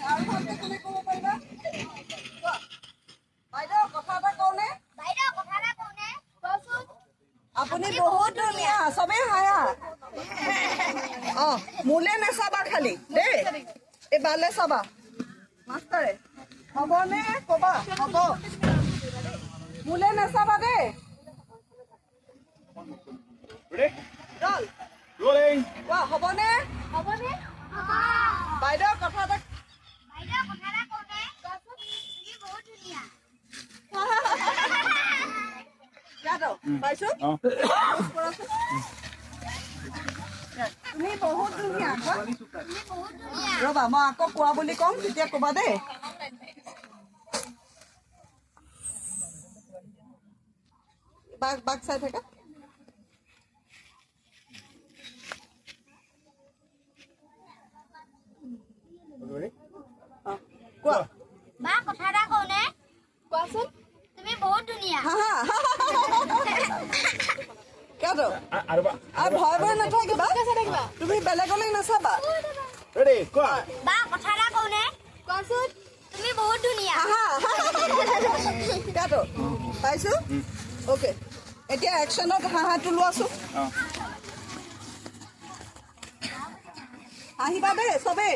আৰু ভালকে তুমি ক'ব পাৰিবা? কোৱা। বাইদেউ কথা এটা কওঁনে? কোৱাচোন। আপুনি বহুত ধুনীয়া, চবেই হায়া। মোলে নেচাবা খালি দেই, এই বালে চাবা। মাষ্টাৰে হ'বনে ক'বা? হ'ব। মোলে নেচাবা দেই। ৰল Rolling. কোৱা হ'বনে? বাইদেউ কথা এটা যাদৱ পাইছো। তুমি বহুত ধুনীয়া। ৰবা মই আকৌ কোৱা বুলি ক'ম তেতিয়া ক'বা দেই। বাক চাই থাকা। কোৱা। কোৱাচোন। আৰু ভয় নাথাকিবা, তুমি বেলেগলৈ নাচাবা। Ready, go. কোৱাচোন। পাইছো। অ'কে, এতিয়া একশ্যনত হাঁহাটো লোৱাচোন। আহিবা দেই চবেই।